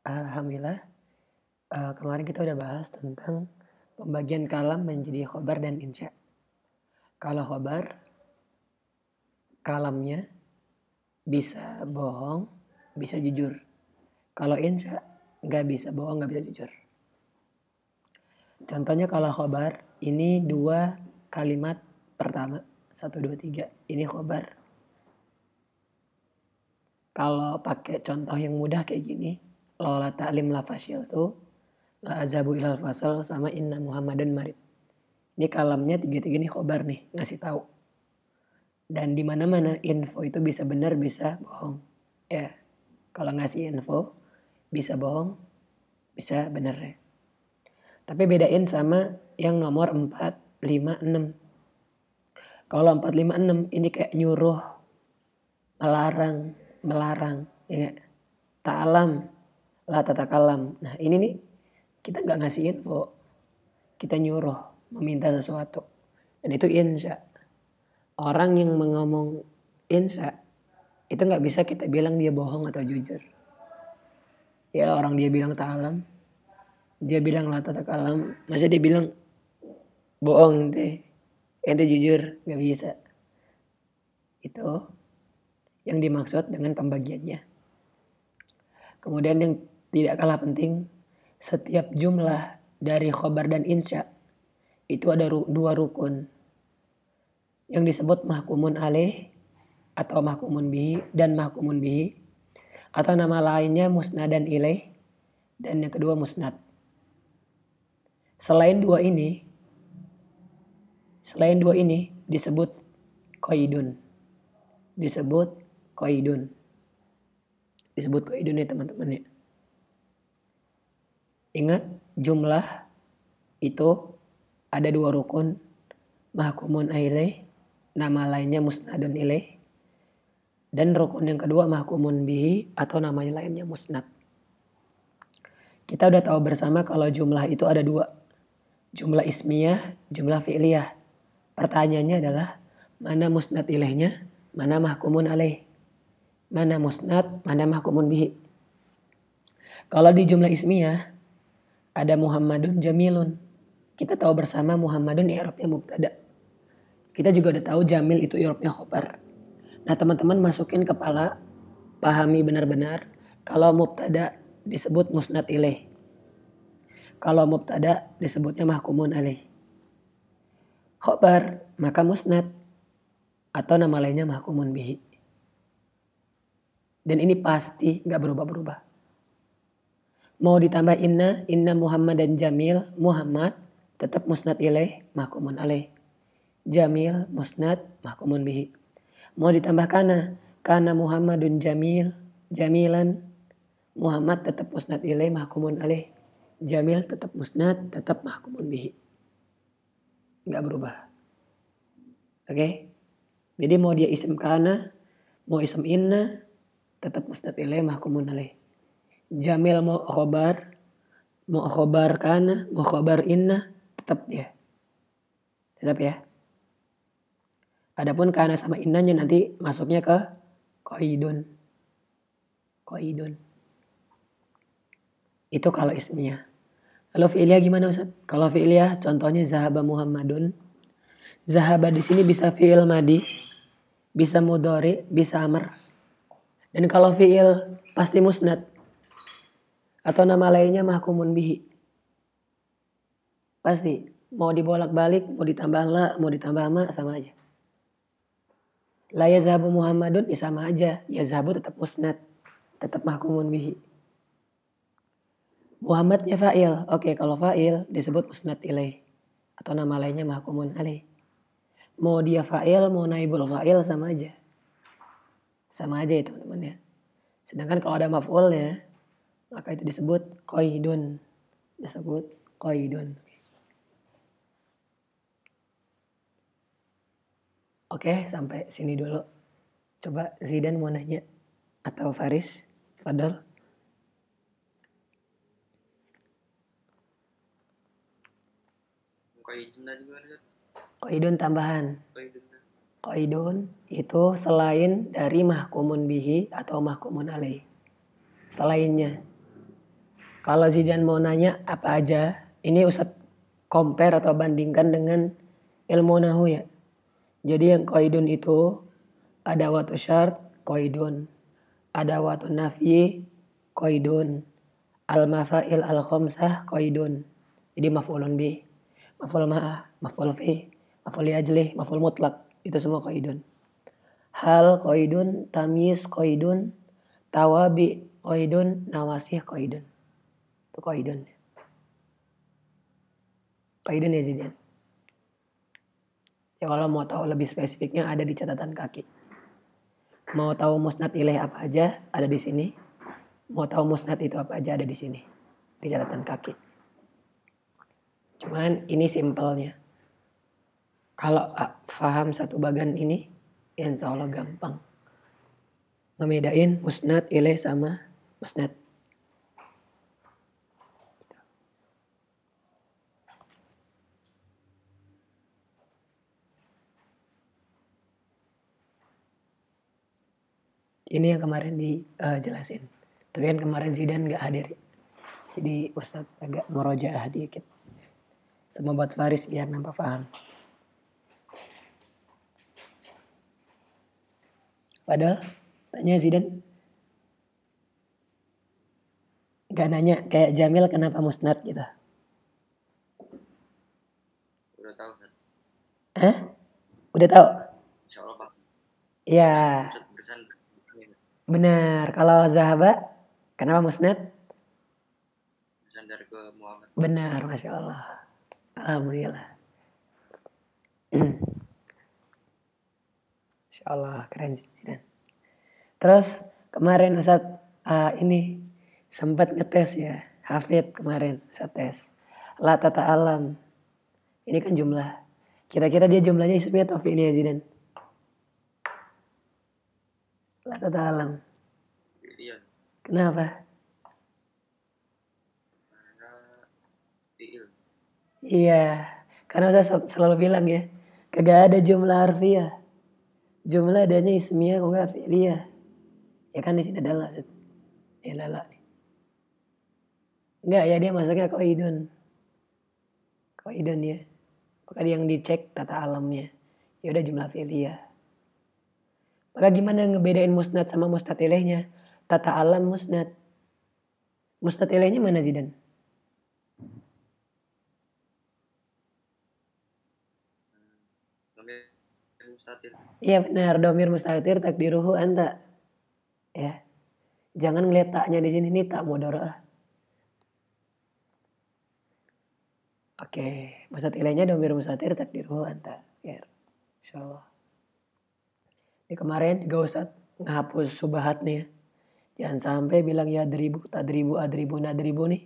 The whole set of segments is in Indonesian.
Alhamdulillah, kemarin kita udah bahas tentang pembagian kalam menjadi khobar dan insya. Kalau khobar, kalamnya bisa bohong, bisa jujur. Kalau insya, nggak bisa bohong, nggak bisa jujur. Contohnya kalau khobar, ini 2 kalimat pertama. 1, 2, 3. Ini khobar. Kalau pakai contoh yang mudah kayak gini, lola ta'lim la fasyil tuh, la azabu ilal fasal sama inna muhammadun marid. Ini kalamnya 3-3 nih khobar nih, ngasih tahu. Dan di mana-mana info itu bisa benar, bisa bohong. Ya, kalau ngasih info bisa bohong, bisa benar ya. Tapi bedain sama yang nomor 4, 5, 6. Kalau 4, 5, 6 ini kayak nyuruh, melarang, ya. Ta'alam, la tatakalam. Nah ini nih, kita nggak ngasih info, kita nyuruh, meminta sesuatu. Dan itu insya. Orang yang ngomong insya, itu nggak bisa kita bilang dia bohong atau jujur. Ya orang dia bilang ta'alam, dia bilang la tatakalam, masa dia bilang bohong ente jujur, nggak bisa. Itu yang dimaksud dengan pembagiannya. Kemudian yang tidak kalah penting, setiap jumlah dari khobar dan insya itu ada 2 rukun yang disebut mahkumun alaih atau mahkumun bihi dan mahkumun bihi, atau nama lainnya musnadan ilaih dan yang kedua musnad. Selain dua ini disebut qaidun. Disebut qaidun ya teman-teman ya. Ingat, jumlah itu ada 2 rukun, mahkumun ilaih, nama lainnya musnadun ilaih, dan rukun yang kedua mahkumun bihi atau namanya lainnya musnad. Kita udah tahu bersama kalau jumlah itu ada 2. Jumlah ismiyah, jumlah fi'liyah. Pertanyaannya adalah mana musnad ilaihnya, mana mahkumun alaih. Mana musnad, mana mahkumun bihi. Kalau di jumlah ismiyah ada Muhammadun Jamilun. Kita tahu bersama Muhammadun i'rabnya mubtada. Kita juga udah tahu Jamil itu i'rabnya khobar. Nah teman-teman masukin kepala, pahami benar-benar kalau mubtada disebut musnad ilaih. Kalau mubtada disebutnya mahkumun alaih. Khobar maka musnad atau nama lainnya mahkumun bihi. Dan ini pasti gak berubah-berubah. Mau ditambah inna Muhammad dan Jamil, Muhammad tetap musnad ilaih, mahkumun alaih. Jamil, musnad, mahkumun bihi. Mau ditambah kana Muhammadun Jamil, Jamilan, Muhammad tetap musnad ilaih, mahkumun alaih. Jamil tetap musnad, tetap mahkumun bihi. Gak berubah. Oke? Jadi mau dia isim kana, mau isim inna, tetap musnad ilaih, mahkumun alaih. Jamil mau khobar kana, mau khobar inna, tetap dia. Tetap ya. Adapun kana sama innanya nanti masuknya ke qaidun. Itu kalau ismiyah. Kalau fi'liyah gimana Ustaz? Kalau fi'liyah contohnya zahaba Muhammadun. Zahaba di sini bisa fi'il madi, bisa mudhari, bisa amr. Dan kalau fi'il pasti musnad. Atau nama lainnya mahkumun bihi. Pasti. Mau dibolak-balik, mau ditambah la, mau ditambah ma, sama aja. La yazhabu Muhammadun, ya sama aja. Yazhabu tetap musnad. Tetap mahkumun bihi. Muhammadnya fa'il. Oke, kalau fa'il disebut musnad ilaih. Atau nama lainnya mahkumun alaih. Mau dia fa'il, mau naibul fa'il, sama aja. Sama aja ya teman-teman ya. Sedangkan kalau ada maf'ulnya, maka itu disebut qaidun. Disebut qaidun. Oke, sampai sini dulu. Coba Zidan mau nanya. Atau Faris, Fadol. Qaidun tambahan. Qaidun itu selain dari mahkumun bihi atau mahkumun alaih. selainnya. Kalau Zidan mau nanya apa aja, ini Ustadz compare atau bandingkan dengan ilmu nahu ya. Jadi yang qaidun itu ada watu syart, qaidun. Ada watu nafi, qaidun. Al-mafail al-khamsah, qaidun. Jadi maf'ulun bih, maf'ul ma'ah, maf'ul fi, maf'ul ajlih, maf'ul mutlak. Itu semua qaidun. Hal qaidun, tamyiz qaidun, tawabi qaidun, nawasih qaidun. Itu qaidun. Qaidun ya Zidan. Ya kalau mau tahu lebih spesifiknya ada di catatan kaki. Mau tahu musnad ilaih apa aja ada di sini. Mau tahu musnad itu apa aja ada di sini. Di catatan kaki. Cuman ini simpelnya. Kalau paham satu bagian ini, insya Allah gampang. Ngebedain musnad ilaih sama musnad. Ini yang kemarin dijelasin. Tapi kan kemarin Zidan gak hadir. Jadi Ustadz agak merojaah dikit. Sama buat Faris biar nampak paham. Padahal tanya Zidan. Gak nanya kayak Jamil kenapa musnad gitu. Udah tahu Ustaz. Hah? Udah tahu? Insyaallah Pak. Iya. Benar. Kalau Zahaba kenapa musnad? Bersandar ke Muhammad. Benar, Masya Allah. Alhamdulillah. Masya Allah, keren sih. Terus kemarin Ustadz ini sempat ngetes ya. Hafid kemarin Ustadz tes. La tata alam. Ini kan jumlah. Kira-kira dia jumlahnya ismiyah atau fi'liyah Zidan? La tata alam. Fi'liyah. Kenapa? Karena fi'il. Iya. Karena saya selalu bilang ya. Kagak ada jumlah harfiah. Jumlah adanya ismiyah kok enggak fi'liyah. Ya kan di sini adalah ya lala. Enggak ya dia masuknya qaidun. Qaidun ya. Maka yang dicek tata alamnya. Ya udah jumlah fi'liyah. Maka gimana ngebedain musnad sama musnad ilaihnya? Tata alam musnad. Musnad ilaihnya mana Zidan? Domir mustatir. Iya benar, domir mustatir takdiruhu anta. Ya. Jangan ngeliat taknya di sini nih tak mudharaah. Oke, musnad ilaihnya domir mustatir takdiruhu anta. Ya. Insyaallah. Ini kemarin juga Ustadz ngehapus subahat nih ya. Jangan sampai bilang ya adribu, tadribu, adribu, nadribu nih.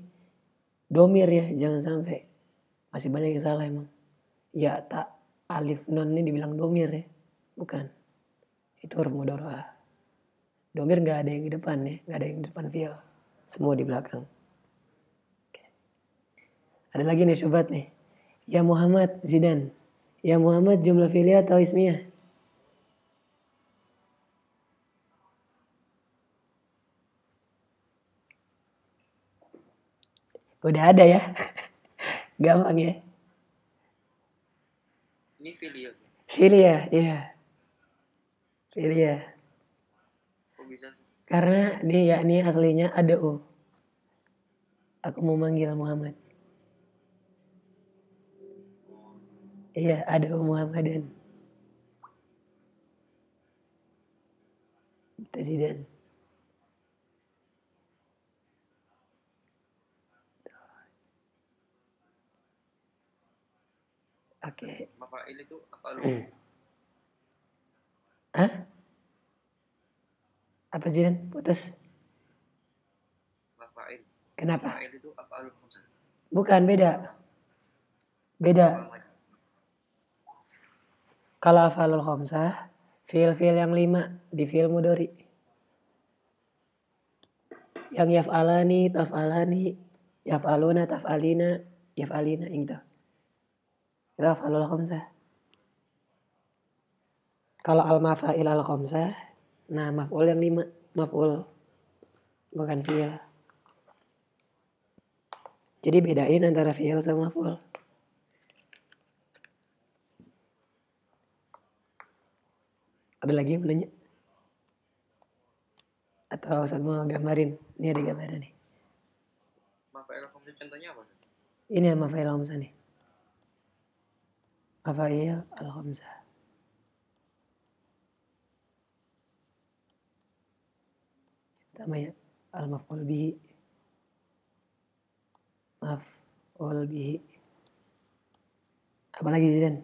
Domir ya, jangan sampai. Masih banyak yang salah emang. Ya tak alif non ini dibilang domir ya. Bukan. Itu huruf mudharaah. Domir gak ada yang di depan ya. Gak ada yang di depan fi'il. Semua di belakang. Oke. Ada lagi nih sobat nih. Ya Muhammad Zidan. Ya Muhammad jumlah fi'liyah atau ismiyah? Udah ada ya. Gampang ya. Ini fi'liyah. Fi'liyah, iya. Fi'liyah. Kok bisa sih? Karena dia ini aslinya ada u. Aku mau manggil Muhammad. Iya, ada u Muhammadan. Presiden. Oke. Mafa'il itu apa lu? Hah? Apa Zidan? Putus. Mafa'il. Kenapa? Mafa'il itu apa lu? Bukan, beda. Beda. Kalau af'alul khamsah, fi'il-fi'il yang 5 di fi'il mudhari. Yang yaf'alani, taf'alani, yaf'aluna, taf'alina, yaf'alina gitu. Itu af'alul khamsah. Kalau al-mafa'il al-khamsah, nah maf'ul yang 5, maf'ul bukan fi'il. Jadi bedain antara fi'il sama maf'ul. Ada lagi yang menanya? Atau Ustaz mau gambarin? Ini ada gambaran nih. Mafail khamsah contohnya apa? Ini yang mafail khamsah nih. Mafail al-khamsah. Pertama ya, al-maf'ul bihi. Maf'ul bihi. Apa lagi sih, Dan?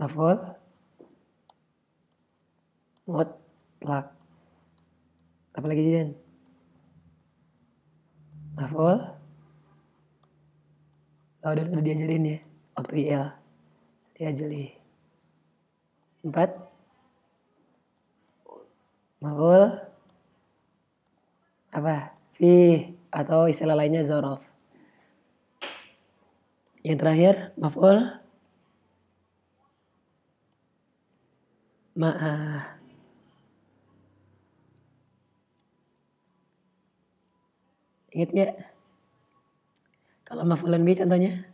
Maf'ul mutlak. Apa lagi sih, Dan? Maf'ul. Oh, udah diajarin ya. Waktu IL. Diajarin. 4. Maf'ul. Apa? Fi. Atau istilah lainnya zorof. Yang terakhir, maf'ul ma'ah. Ingat gak? Kalau maf'ulan bi contohnya?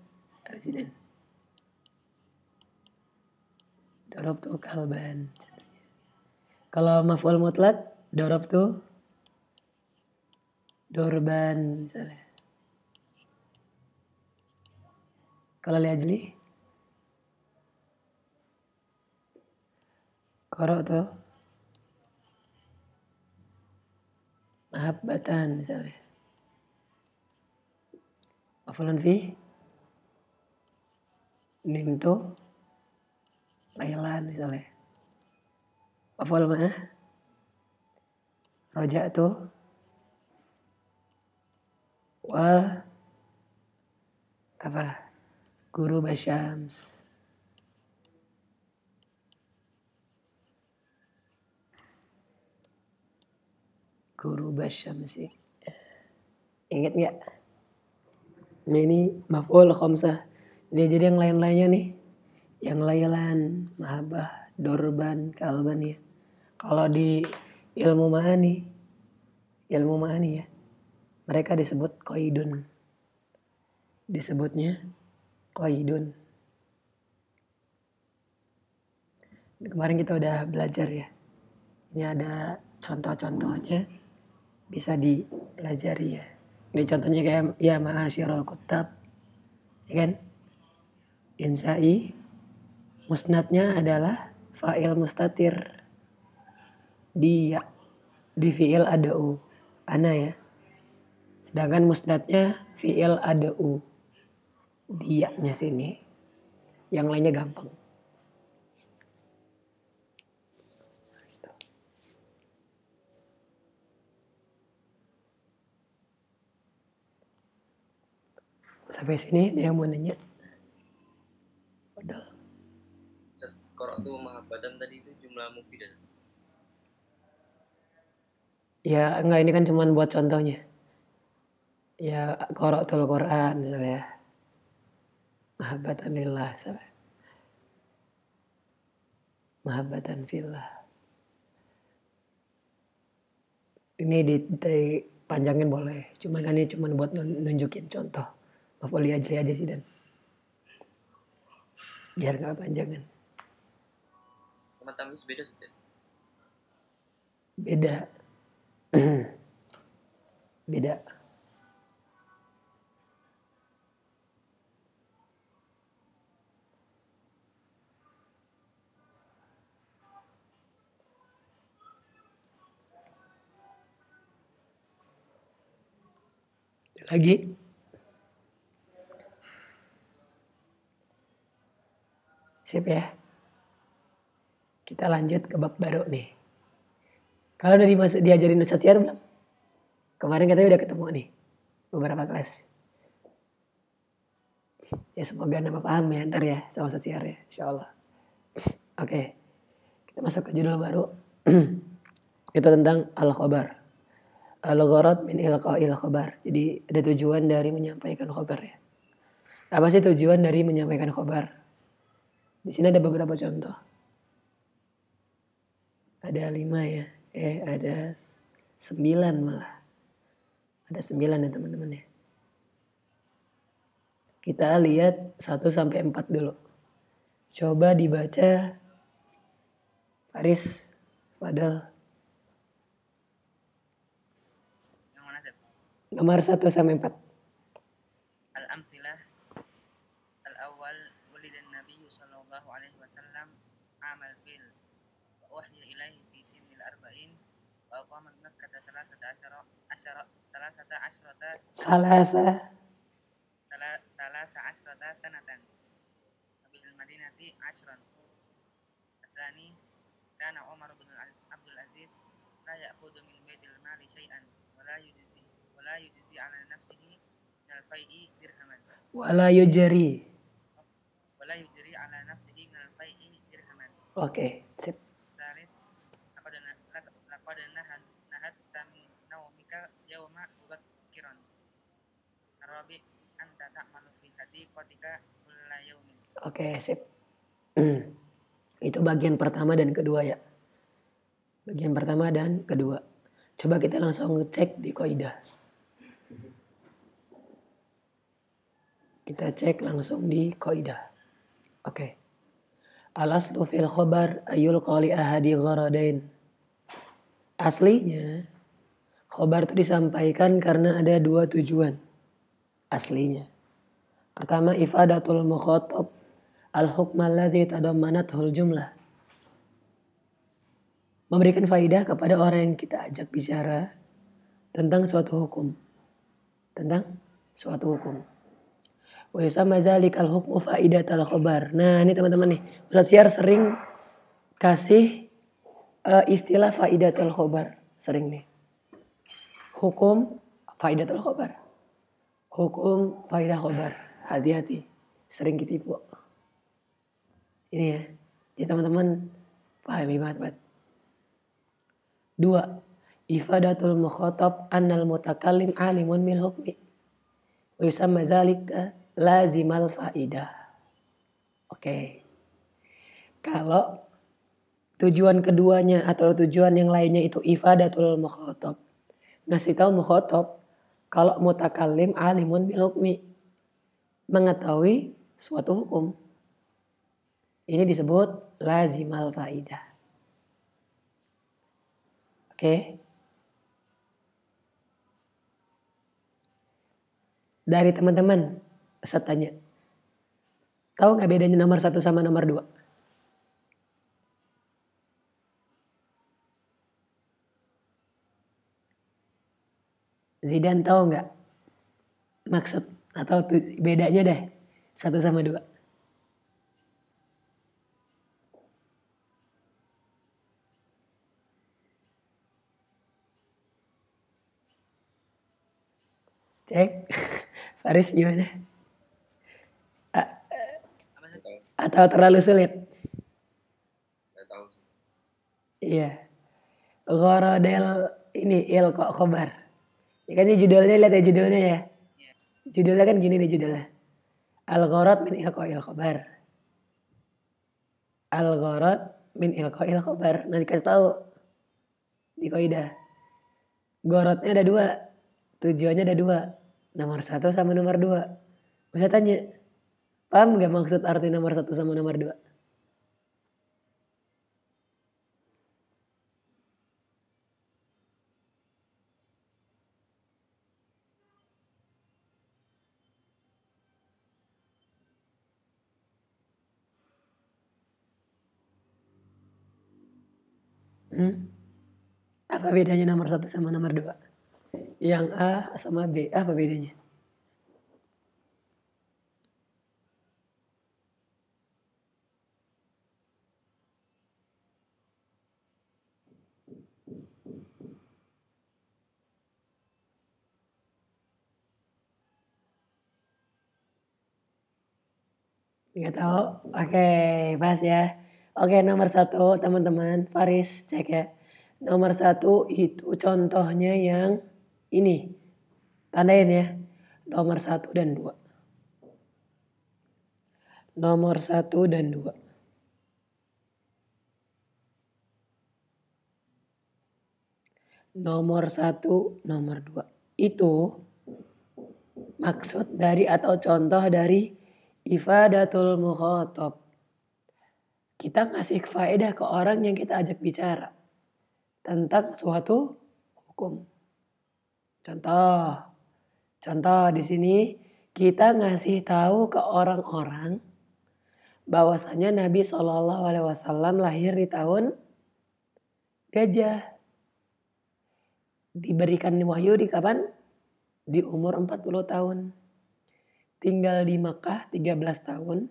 Darabtu kalban. Kalau maf'ul mutlak, darabtu dorban misalnya. Kalau liajli, qara'tu mahabbatan misalnya. Maf'ulun fi, nimtu lailan misalnya. Maf'ul ma'ah, raja'tu wal apa? Guru basyams. Guru basyamsi. Ingat nggak? Nah ini maf'ul khamsah. Jadi yang lain-lainnya nih. Yang lailan, mahabbah, dorban, kalban ya. Kalau di ilmu ma'ani ya. Mereka disebut qaidun. Disebutnya qaidun. Kemarin kita udah belajar ya. Ini ada contoh-contohnya. Bisa dipelajari ya. Ini contohnya kayak ya ma'asyirul kutab. Ya kan? Insai. Musnadnya adalah fa'il mustatir. Dia. Di fi'il ada u. Ana ya. Sedangkan musnadnya fi'il ada u. Dia-nya sini. Yang lainnya gampang. Sampai sini dia mau nanya. Padahal. Qara'tu mahabbatan tadi itu jumlah mufidah. Ya enggak, ini kan cuma buat contohnya. Ya qara'tul Qur'an misalnya. Mahabbatan lillah misalnya. Mahabbatan fillah. Ini dipanjangin boleh. Cuman kan ini cuma buat nunjukin contoh. Maf'ul ajli aja sih, Dan. Biar gak panjangan. Sama tamis beda sih. Beda. Beda. Lagi. Siap ya. Kita lanjut ke bab baru nih. Kalau udah diajarin Ustaz Syar belum? Kemarin katanya udah ketemu nih. Beberapa kelas. Ya semoga nambah paham ya ntar ya sama Ustaz Syar ya. Insyaallah. Oke. Kita masuk ke judul baru. Itu tentang al-khabar. Al-gharad min ilqa'il khabar. Jadi ada tujuan dari menyampaikan khabar ya. Apa sih tujuan dari menyampaikan khabar? Di sini ada beberapa contoh. Ada 5 ya. Ada 9 malah. Ada 9 ya teman-teman ya. Kita lihat 1 sampai 4 dulu. Coba dibaca Faris, Fadal. Yang mana Zat? Nomor 1 sampai 4. Al-amsilah. Al-awwal wulidan Nabi sallallahu alaihi wasallam amal fil wa wahya ilaihi fi sinil arba'in wa aqama Makkah salasata asrata sanatan bil Madinati ashran. Asani kana Umar bin Abdul Aziz la ya'khudhu min baitil mali syai'an wa la yujzi ala nafsihi min al-fai'i dirhaman Wala yujri. ala nafsihi min al-fai'i dirhaman. Oke, sip. Salis laqad nahatta min naumika yawma mubakkiran. Arabi anta ta'malu fi hadiqatika kulla yawmin. Oke, sip. Itu bagian pertama dan kedua ya. Bagian pertama dan kedua. Coba kita langsung cek di kaidah. Kita cek langsung di kaidah. Oke. Al-aslu fil khobar ayul qali ahadi gharadain. Aslinya khobar itu disampaikan karena ada 2 tujuan. Aslinya. Pertama, ifadatul mukhatab al-hukma alladhi tadammanathul jumlah. Memberikan faidah kepada orang yang kita ajak bicara tentang suatu hukum. Tentang suatu hukum. Wa yusamma zalikal hukmu faidatal khabar. Nah, ini teman-teman nih. Ustaz Syar sering kasih istilah faidatul khabar. Sering nih. Hukum faidatul khabar. Hukum faidah khabar. Hati-hati. Sering ketipu. Ini ya. Jadi teman-teman pahami banget. 2. Ifadatul mukhatab annal mutakallim alimun bil hukmi. Wa yusamma zalika lazimal faidah. Oke. Kalau tujuan keduanya atau tujuan yang lainnya itu ifadatul mukhatab. Ngasih tahu mukhatab kalau mutakallim alimun bil hukmi. Mengetahui suatu hukum. Ini disebut lazimal faidah. Oke. Dari teman-teman, Ustaz tanya. Tahu nggak bedanya nomor 1 sama nomor 2? Zidan tahu nggak maksud atau bedanya deh 1 sama 2? Cek. Faris gimana? Atau terlalu sulit? Nggak tahu. Iya. Gharadel ini ilqa khobar. Ya kan ini judulnya, lihat ya judulnya ya. Judulnya kan gini nih judulnya. Al-gharad min ilqa'il khobar. Al-gharad min ilqa'il khobar. Nah dikasih tahu di kaidah. Gharadnya ada 2. Tujuannya ada 2. Nomor 1 sama nomor 2. Bisa tanya. Paham gak maksud arti nomor 1 sama nomor 2? Apa bedanya nomor 1 sama nomor 2? Yang A sama B, apa bedanya? Nggak tahu? Oke, pas ya. Oke, nomor 1 teman-teman, Faris cek ya. Nomor 1 itu contohnya yang ini. Tandain ya. Nomor 1 dan 2. Nomor 1 dan 2. nomor 1, nomor 2. Itu maksud dari atau contoh dari ifadatul mukhatab. Kita ngasih faedah ke orang yang kita ajak bicara tentang suatu hukum. Contoh di sini kita ngasih tahu ke orang-orang bahwasanya Nabi SAW lahir di tahun gajah. Diberikan wahyu di kapan? Di umur 40 tahun. Tinggal di Makkah 13 tahun.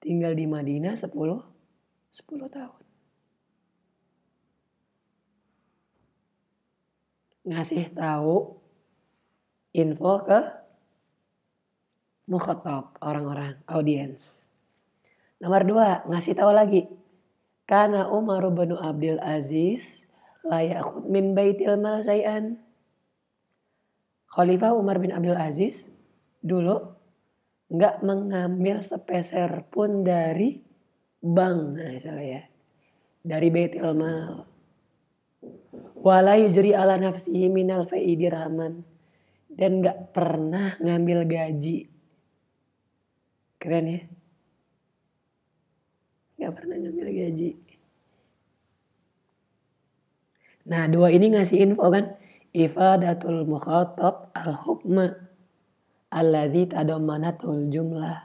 Tinggal di Madinah 10 tahun. Ngasih tahu info ke mukhatab, orang-orang, audiens. Nomor 2, ngasih tahu lagi. Karena Umar bin Abdul Aziz la ya'khud min baitil mal syai'an. Khalifah Umar bin Abdul Aziz dulu nggak mengambil sepeser pun dari bank, misalnya ya, dari baitil mal. Wala yujri ala nafsihi minal fai'i dirhaman, dan nggak pernah ngambil gaji. Keren ya? Nggak pernah ngambil gaji. Nah, 2 ini ngasih info kan? Ifadatul mukhatab al-hukma alladzi tadammanatul jumlah.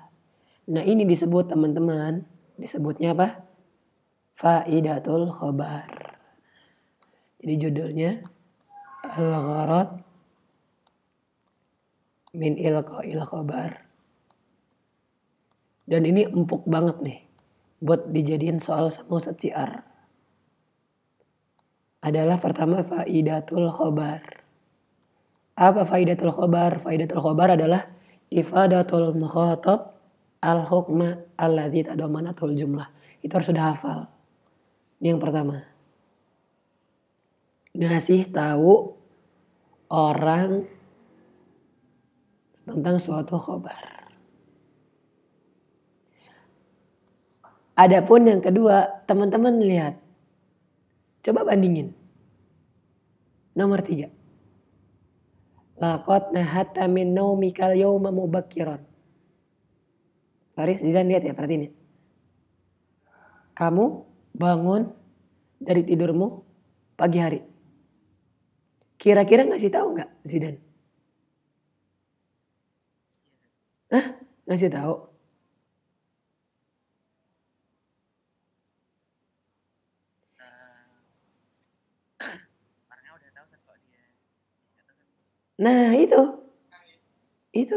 Nah, ini disebut teman-teman, disebutnya apa? Faidatul khobar. Jadi judulnya al-gharad min ilqa'il khobar. Dan ini empuk banget nih buat dijadiin soal samusat syiar. Adalah pertama faidatul khobar. Apa faidatul khobar? Faidatul khobar adalah ifadatul mukhatab al-hukma alladzi tadammanatul jumlah. Itu harus sudah hafal. Ini yang pertama. Ngasih tahu orang tentang suatu khobar. Adapun yang kedua, teman-teman lihat. Coba bandingin. Nomor 3. Laqad nahatta min naumikal yawma mubakkiran. Faris, Zidan lihat ya, perhatiin ya. Kamu bangun dari tidurmu pagi hari. Kira-kira ngasih tahu nggak, Zidan? Hah? Ngasih tahu? Orangnya udah tahu kok dia. Nah, itu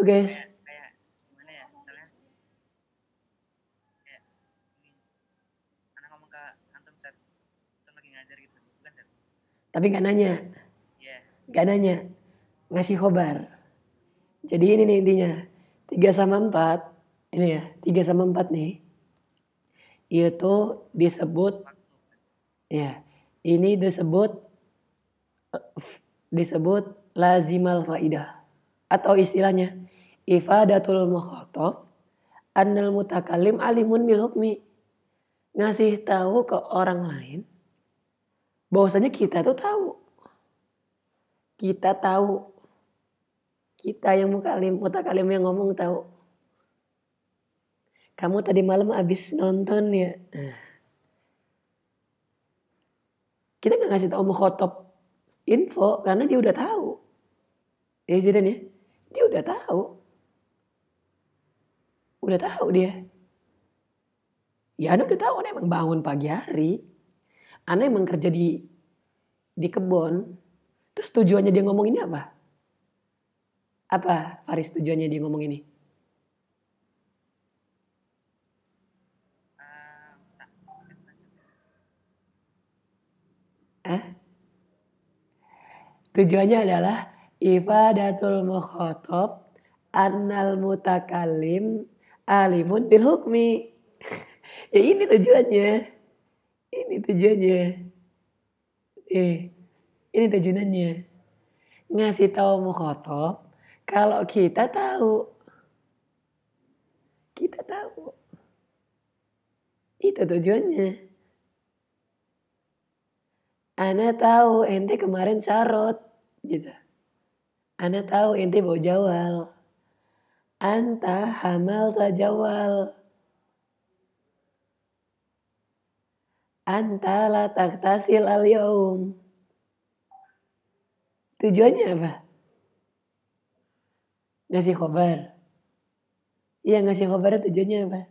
guys. Kayak gimana ya? Misalnya kayak ini. Anak ngomong ke antum Ustaz, antum lagi ngajar gitu, bukan Ustaz? Tapi nggak nanya. Iya. Nggak nanya. Ngasih khobar. Jadi ini nih intinya. 3/4. Ini ya, 3/4 nih. Itu disebut Waktu. ya. Ini disebut lazimal faidah. Atau istilahnya ifadatul mukhatab annal mutakallim alimun bil hukmi. Ngasih tahu ke orang lain bahwasanya kita tuh tahu. Kita tahu. Kita yang mutakalim yang ngomong tahu. Kamu tadi malam habis nonton ya. Nah. Kita nggak ngasih tahu mukhatab info karena dia udah tahu. Ya Zidan ya. Dia udah tahu. Udah tahu dia. Ya Anda udah tahu, Anda emang bangun pagi hari. Anda emang kerja di kebun. Terus tujuannya dia ngomong ini apa? Apa Faris tujuannya dia ngomong ini? Tujuannya adalah ifadatul mukhatab annal mutakallim alimun bil hukmi. Ya ini tujuannya. Ini tujuannya. Ini tujuannya. Ngasih tahu mukhatab kalau kita tahu. Kita tahu. Itu tujuannya. Ana tahu ente kemarin carot gitu. Ana tahu ente bawa jawal. Anta hamal tajawal. Anta la taktasil al yaum. Tujuannya apa? Ngasih khobar. Iya, ngasih khobarnya tujuannya apa?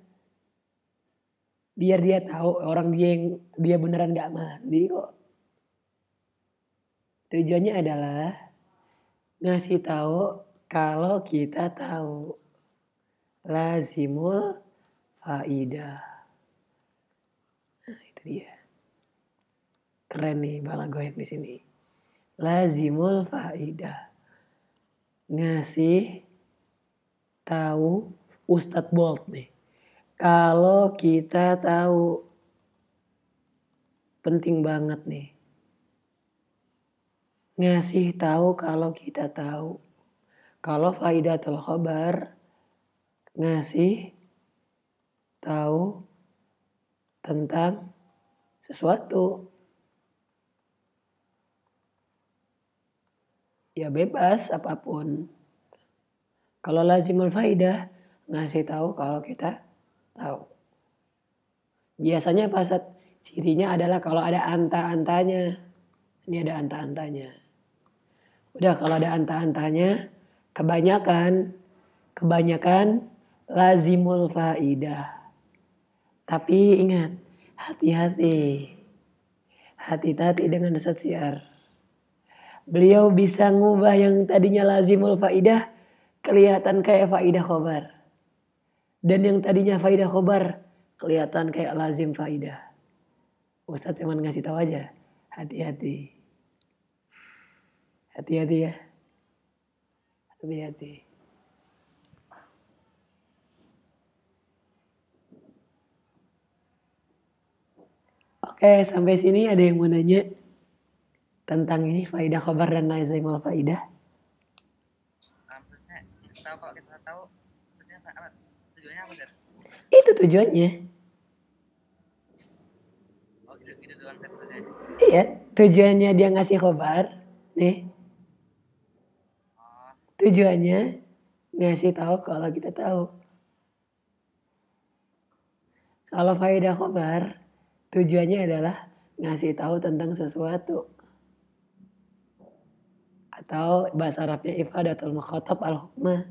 Biar dia tahu orang dia beneran gak mandi kok. Tujuannya adalah ngasih tahu kalau kita tahu. Lazimul faidah. Nah, itu dia. Keren nih balagoek di sini. Lazimul faidah. Ngasih tahu Ustadz Bolt nih. Kalau kita tahu, penting banget nih. Ngasih tahu kalau kita tahu. Kalau faidatul khabar, ngasih tahu tentang sesuatu. Ya bebas apapun. Kalau lazimul faidah, ngasih tahu kalau kita tahu. Biasanya pasat cirinya adalah kalau ada anta-antanya. Ini ada anta-antanya. Udah kalau ada anta-antanya, kebanyakan lazimul faidah. Tapi ingat, hati-hati. Hati-hati dengan Ustadz Syiar. Beliau bisa ngubah yang tadinya lazimul faidah kelihatan kayak faidah khobar. Dan yang tadinya faidah khobar kelihatan kayak lazim faidah. Ustadz cuma ngasih tahu aja. Hati-hati. Hati-hati ya. Hati-hati. Oke, sampai sini ada yang mau nanya tentang ini faidah khobar dan lazimul faidah? Maksudnya tahu kalau kita tahu, maksudnya apa? Tujuannya apa sih? Itu tujuannya. Oh, itu doang tujuannya. Iya, tujuannya dia ngasih khobar nih. Tujuannya ngasih tahu kalau kita tahu. Kalau faidah khobar, tujuannya adalah ngasih tahu tentang sesuatu. Atau bahasa Arabnya ifadatul mukhatab al-hukmah.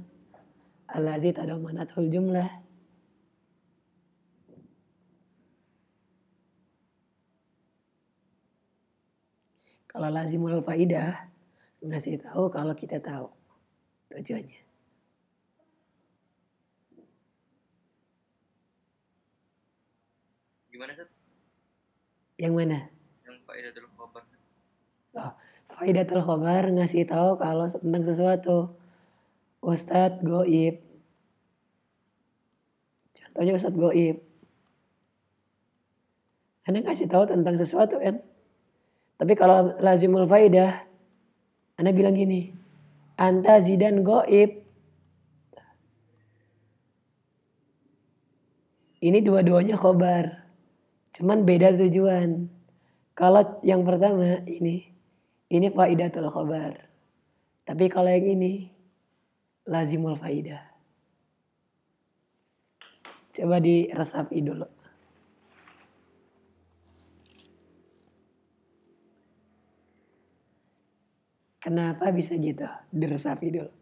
Allazi tadamanatul jumlah. Kalau lazimul faidah, ngasih tahu kalau kita tahu. Tujuannya. Gimana sih? Yang mana? Yang faidatul khabar. Oh, faidatul khabar ngasih tahu kalau tentang sesuatu. Ustadz goib. Contohnya Ustadz goib. Anda ngasih tahu tentang sesuatu kan? Tapi kalau lazimul faidah, Anda bilang gini, anta zidan goib. Ini dua-duanya khobar. Cuman beda tujuan. Kalau yang pertama ini faidatul khabar. Tapi kalau yang ini lazimul faidah. Coba diresapi dulu. Kenapa bisa gitu? Diresapi dulu.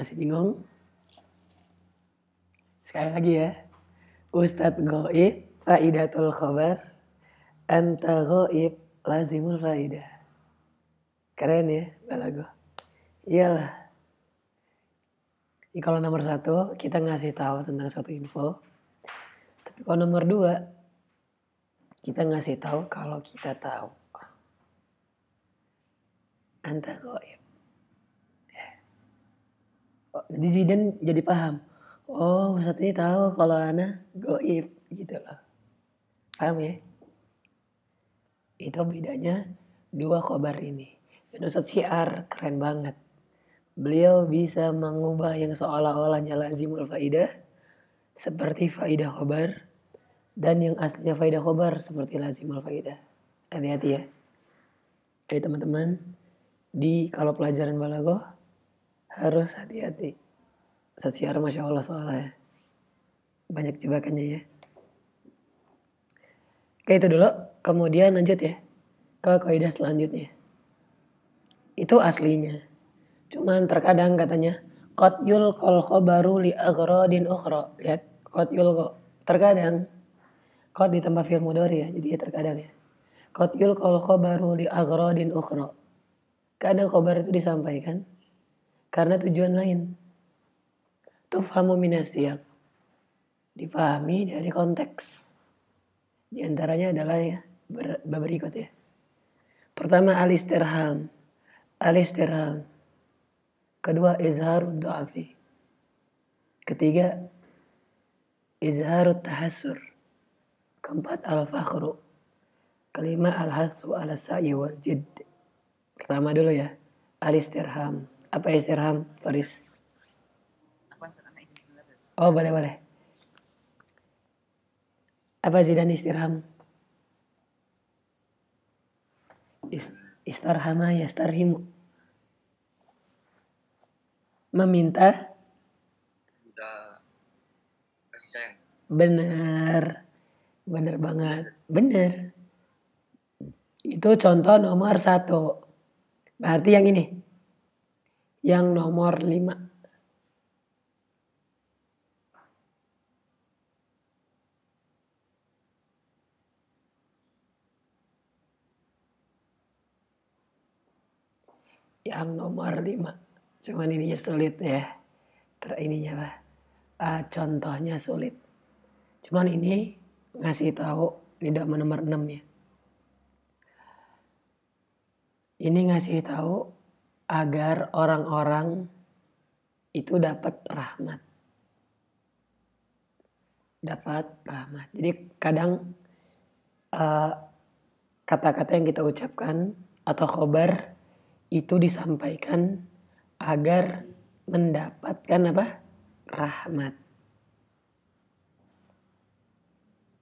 Masih bingung? Sekali lagi ya. Ustadz Goib, faidatul khobar, anta goib, lazimul faidah. Keren ya, balago. Iyalah. Ini kalau nomor 1, kita ngasih tahu tentang suatu info. Tapi kalau nomor 2, kita ngasih tahu kalau kita tahu. Anta goib. Oh, jadi Zidan jadi paham. Oh, Ustadz ini tahu kalau ana goib gitu loh. Paham ya? Itu bedanya 2 khobar ini. Dan Ustadz Syiar keren banget. Beliau bisa mengubah yang seolah-olahnya lazimul faidah seperti faidah khobar, dan yang aslinya faidah khobar seperti lazimul faidah. Hati-hati ya. Oke teman-teman, kalau pelajaran balaghah harus hati-hati. Ustadz Syiar Masya Allah soalnya. Banyak jebakannya ya. Oke itu dulu. Kemudian lanjut ya ke kaidah selanjutnya. Itu aslinya. Cuman terkadang katanya qad yulqal khabaru li aghradin ukhra. Lihat, qad yulqa. Terkadang qad ditambah fi'il mudhari ya, jadi ya terkadang ya. Qad yulqal khabaru li aghradin ukhra. Kadang khabar itu disampaikan karena tujuan lain. Tufhamu minas siyaq. Dipahami dari konteks. Di antaranya adalah ya berikut ya. Pertama al-istirham. Al-istirham. Kedua izharud du'afi. Ketiga izharut tahassur. Keempat al-fakhru. Kelima al-hasu ala sa'i wal jidd. Pertama dulu ya, al-istirham. Apa istirham, Faris? Oh boleh. Apa Zidan istirham? Istarhama yastarhimu. Meminta. Benar banget. Benar. Itu contoh nomor 1. Berarti yang ini. Yang nomor 5. Yang nomor 5. Cuman ininya sulit ya. Contohnya sulit. Cuman ini ngasih tahu tidak nomor 6 ya. Ini ngasih tahu agar orang-orang itu dapat rahmat. Jadi kadang kata-kata yang kita ucapkan atau khobar itu disampaikan agar mendapatkan apa? Rahmat.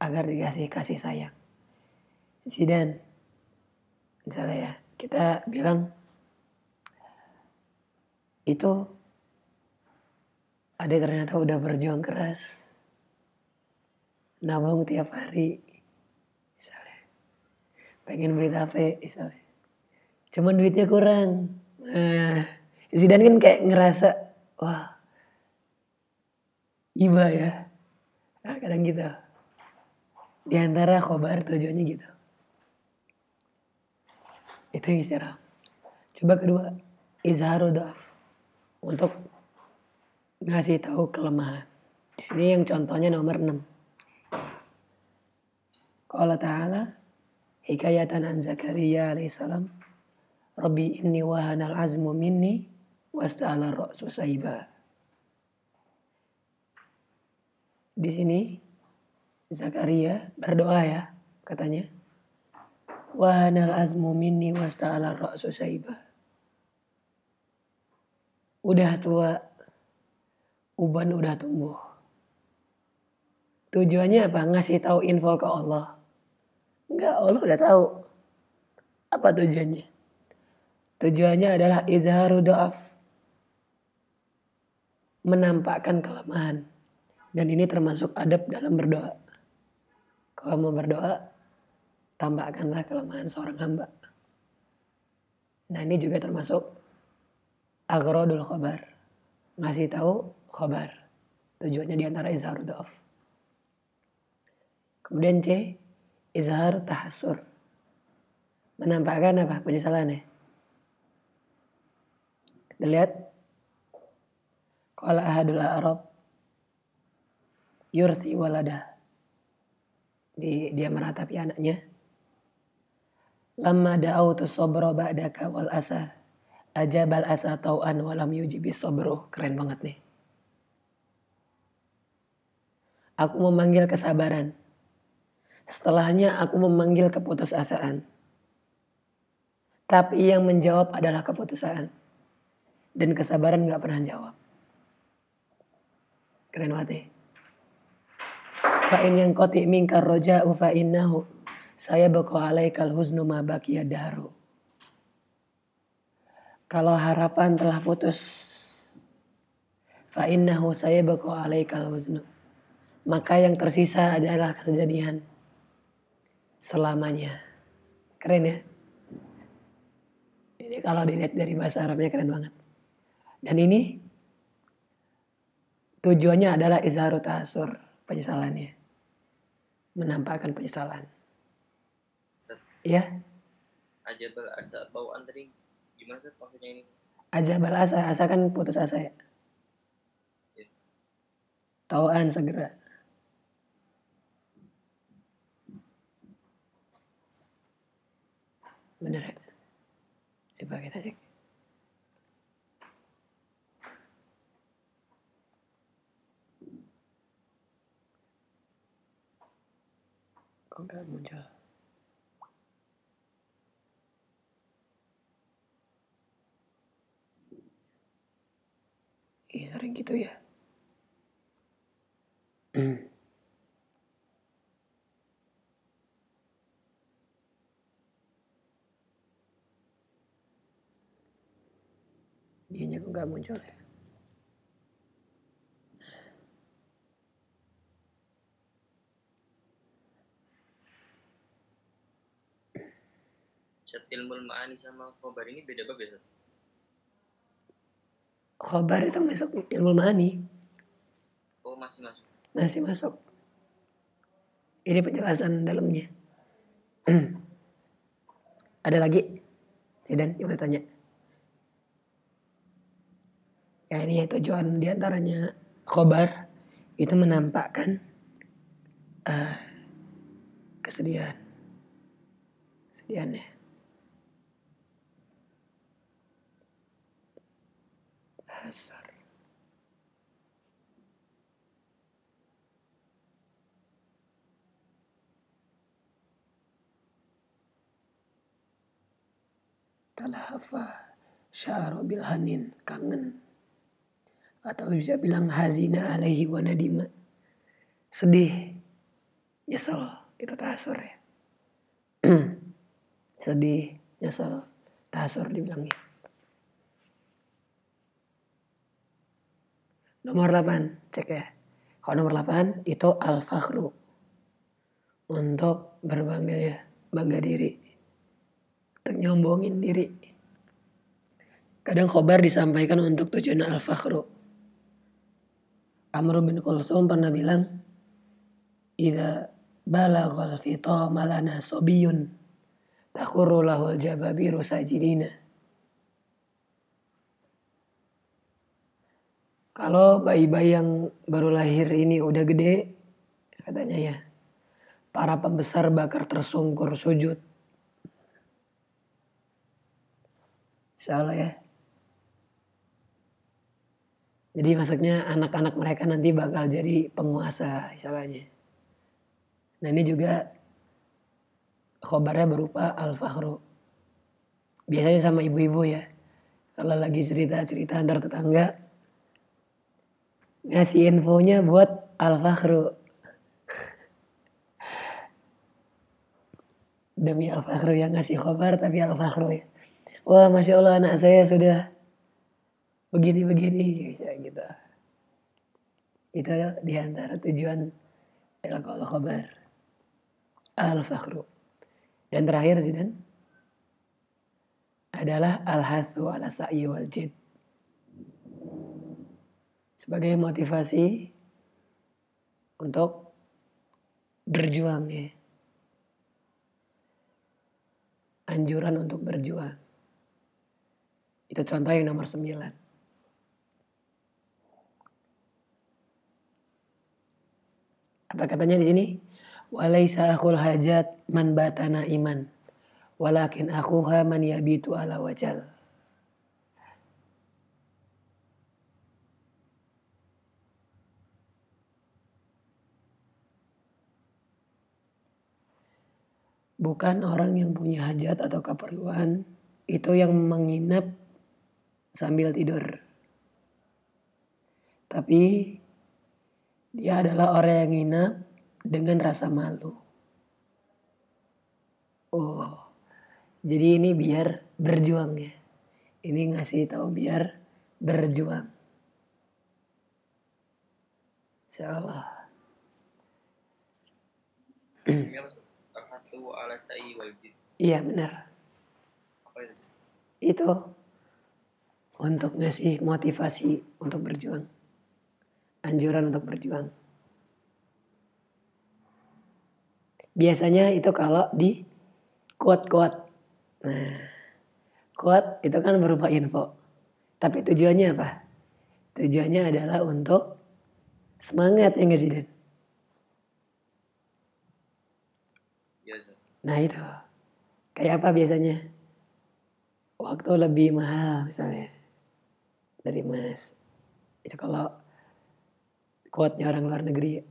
Agar dikasih kasih sayang. Zidan, misalnya ya, kita bilang itu ada ternyata udah berjuang keras, nabung tiap hari, misalnya, pengen beli HP, misalnya, cuman duitnya kurang. Zidan kan kayak ngerasa, wah, iba ya. Nah, kadang gitu. Di antara khobar tujuannya gitu. Itu yang istirham. Coba kedua, izharu dhaf. Untuk ngasih tahu kelemahan. Di sini yang contohnya nomor 6. Qala ta'ala hikayatan an Zakaria alaihissalam, Rabbi inni wahanal azmu minni wasta'ala ra'su saiba. Di sini Zakaria berdoa ya, katanya. Wahanal azmu minni wasta'ala ra'su saiba. Udah tua, uban udah tumbuh. Tujuannya apa? Ngasih tahu info ke Allah. Enggak, Allah udah tahu. Apa tujuannya? Tujuannya adalah izharu dhaf. Menampakkan kelemahan. Dan ini termasuk adab dalam berdoa. Kalau mau berdoa, tampakkanlah kelemahan seorang hamba. Nah ini juga termasuk aghradul khabar. ngasih tahu khabar. Tujuannya diantara izhar dhaaf. Kemudian C, izhar tahassur. Menampakkan apa? Penyesalannya. Kita lihat. Qala ahadul a'rab yurthi waladah. Dia meratapi anaknya. Lamma da'autu sabra ba'daka wal asa. Ajabal asa tau'an walam yujibis sabru. Keren banget nih. Aku memanggil kesabaran. Setelahnya aku memanggil keputusasaan. Tapi yang menjawab adalah keputusasaan. Dan kesabaran gak pernah jawab. Keren banget nih. Fa'in yang qati minkar roja'u fa'innahu. Saya baqa alaikal huznu ma baqiya dahru. Kalau harapan telah putus. Fa'innahu saya baqa alaikal huznu. Maka yang tersisa adalah kesedihan selamanya. Keren ya. Ini kalau dilihat dari bahasa Arabnya keren banget. Dan ini tujuannya adalah izharu ta'asur, penyesalannya. Menampakkan penyesalan. Ya. Ajabal asa atau antri gimana sih maksudnya ini? Ajabal asa kan putus asa ya. Tauan segera. Bener ya? Coba kita cek. Kok gak muncul? Iya sering gitu ya. Dianya kok gak muncul ya. Ilmul ma'ani sama khobar ini beda bab ya? Khobar itu masuk ilmu ma'ani. Oh masih masuk. Masih masuk. Ini penjelasan dalamnya. Ada lagi? Dan yang bertanya. Ya ini tujuan diantaranya khobar itu menampakkan kesedihan. Kesedihannya. Hasar. Talahafa sya'ru bil hanin, kangen. Atau bisa bilang hazina alaihi wa nadima. Sedih, nyesel, itu ta'asur ya. Sedih, nyesel, ta'asur dibilangnya. Nomor 8, cek ya. Kalau nomor 8 itu al-fakhru. Untuk bangga diri. Untuk nyombongin diri. Kadang khobar disampaikan untuk tujuan al-fakhru. Amr bin Kulsum pernah bilang, idza balaghal fitama lana sobiyun takhurru lahul jababiru sajidina. Kalau bayi-bayi yang baru lahir ini udah gede, katanya ya, para pembesar bakar tersungkur sujud. Insyaallah ya. Jadi maksudnya anak-anak mereka nanti bakal jadi penguasa insyaallah. Nah ini juga khobarnya berupa al-fakhru. Biasanya sama ibu-ibu ya. Kalau lagi cerita-cerita antar tetangga, ngasih infonya buat al-fakhru. Demi al-fakhru yang ngasih khobar tapi al-fakhru ya. Wah Masya Allah anak saya sudah begini-begini gitu. Itu diantara tujuan ilqaul khobar. Al-fakhru. Dan terakhir Zidan adalah al-hathu ala sa'i wal jid. sebagai motivasi untuk berjuang ya. Anjuran untuk berjuang. Itu contoh yang nomor 9. Apa katanya di sini? Walaisa akhul hajat man batana iman. Walakin akhuha man yabitu ala wajal. Bukan orang yang punya hajat atau keperluan itu yang menginap sambil tidur. Tapi dia adalah orang yang nginap dengan rasa malu. Oh, jadi ini biar berjuang ya. Ini ngasih tahu biar berjuang. Insyaallah. Ini apa? Arhatu ala sa'i wal jid. Iya benar. Apa itu? Itu untuk ngasih motivasi untuk berjuang. Anjuran untuk berjuang. Biasanya itu kalau di quote-quote. Nah, quote itu kan berupa info. Tapi tujuannya apa? Tujuannya adalah untuk semangat ya nggak sih Dan? Yes. Nah itu. Kayak apa biasanya? Waktu lebih mahal misalnya. Dari emas. Itu kalau quote-nya orang luar negeri.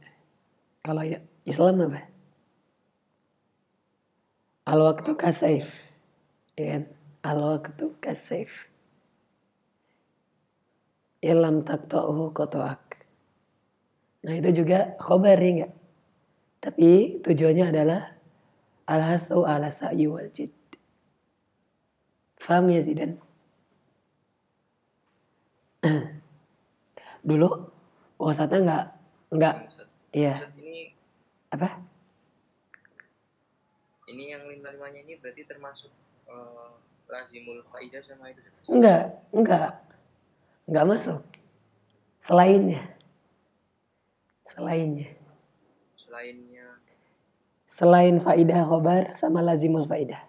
Kalau Islam apa? Al-waqtu kasayf. Ya kan? Al-waqtu kasayf. Ilam taqta'uhu qata'ak. Nah itu juga khobar ya enggak? Tapi tujuannya adalah al-hasu ala sa'yi wal jid. Faham ya Zidan? Dulu Ustadznya enggak. Iya. Ini Apa? Ini yang 5-5-nya ini berarti termasuk lazimul faidah sama itu? Enggak masuk. Selainnya. Selain faidah khobar sama lazimul faidah.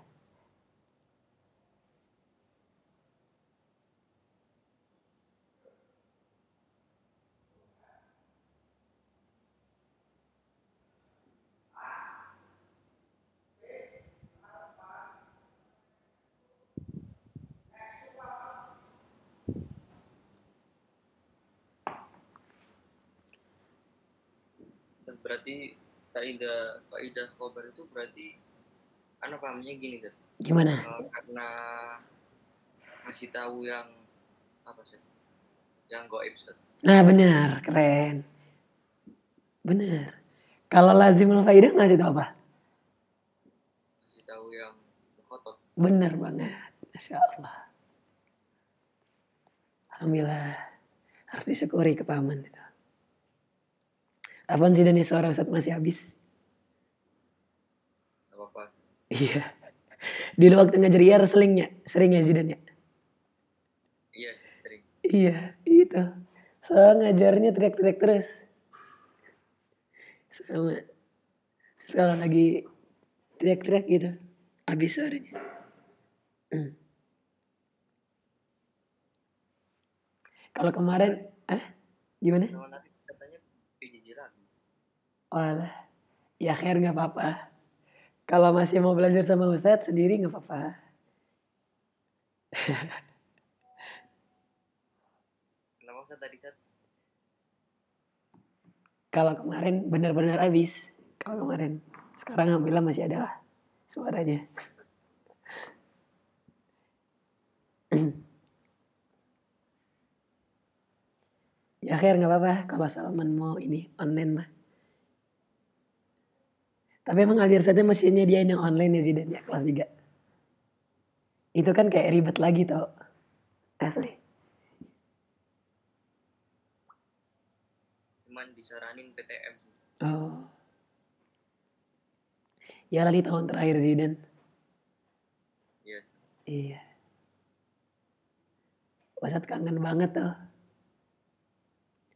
Berarti faidah khobar itu berarti pahamnya gini kan? Gimana? Karena ngasih tahu yang apa sih? Yang gaib Ustaz. Nah benar, keren. Benar. Kalau lazimul faidah ngasih tahu apa? Ngasih tahu yang khotob. Benar banget. Masya Allah. Alhamdulillah. Harus disyukuri kepahaman itu. Apaan sih dan suara Ustaz masih habis? Gak apa-apa. Iya. Dulu waktu ngajar IR sering ya Zidan ya? Iya sering. Iya itu. Soal ngajarnya teriak-teriak terus. Sama. Kalau lagi teriak-teriak gitu. Habis suaranya. Kalau kemarin, gimana? Sama nanti katanya PJJ lagi. Walah, ya khair gak apa-apa. Kalau masih mau belajar sama Ustadz sendiri gak apa-apa. Kenapa Ustadz tadi Ustadz? Kalau kemarin benar-benar habis. Kalau kemarin. Sekarang alhamdulillah masih ada lah suaranya. Ya khair gak apa-apa kalau Salman mau ini online mah. Tapi emang Al Irsyadnya masih nyediain yang online ya Zidan ya kelas 3. Itu kan kayak ribet lagi tau. Asli. Cuman disaranin PTM. Oh. Ya lali tahun terakhir Zidan. Yes. Iya. Ustadz kangen banget tuh.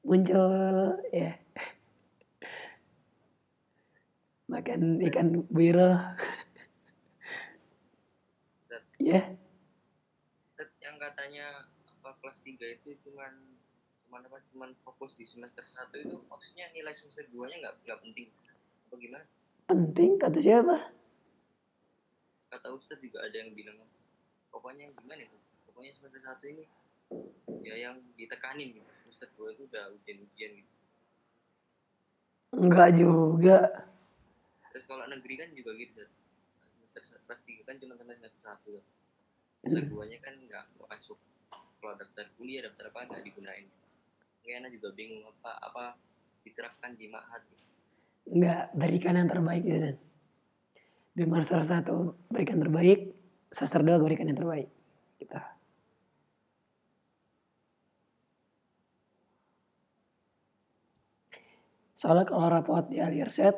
muncul ya. Makan ikan buiro. Ustaz, Ya, Ustaz, yang katanya apa kelas 3 itu cuman fokus di semester 1 itu maksudnya nilai semester 2-nya nggak penting apa gimana? penting kata siapa? Kata Ustaz juga ada yang bilang pokoknya yang gimana sih? Pokoknya semester 1 ini ya yang ditekanin gitu. Semester 2 itu udah ujian-ujian gitu. Enggak juga. Terus kalau negeri kan juga gitu, semester kelas 3 kan cuma sampai semester 1. Semester 2-nya kan nggak masuk. Kalau daftar kuliah, daftar apa nggak digunain. Kayaknya juga bingung apa diterapkan di ma'had gitu. Enggak, berikan yang terbaik sih dan. Di semester 1 berikan terbaik, semester 2 berikan yang terbaik. Gitu. Soalnya kalau rapot di Alirset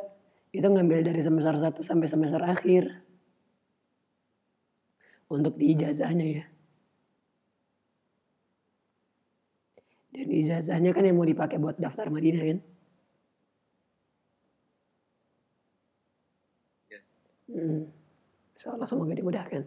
itu ngambil dari semester 1 sampai semester akhir. Untuk di ijazahnya ya. Dan ijazahnya kan yang mau dipakai buat daftar Madinah kan. Yes. Insyaallah semoga dimudahkan.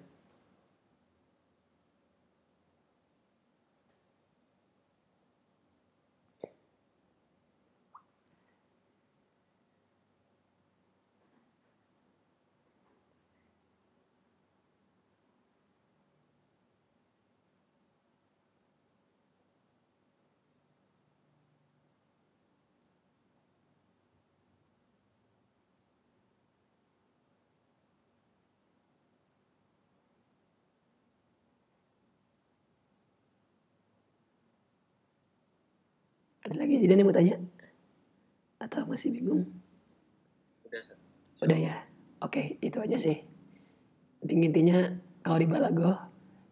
Ada lagi Zidan yang mau tanya? Atau masih bingung? Udah, Ustaz. Udah ya. Oke, itu aja sih. Intinya kalau di Balago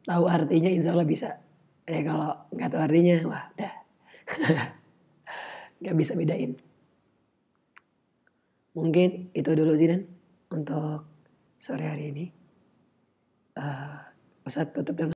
tahu artinya insya Allah bisa. Kalau nggak tahu artinya, wah udah. Nggak bisa bedain. Mungkin itu dulu Zidan untuk sore hari ini. Ustadz tutup dengan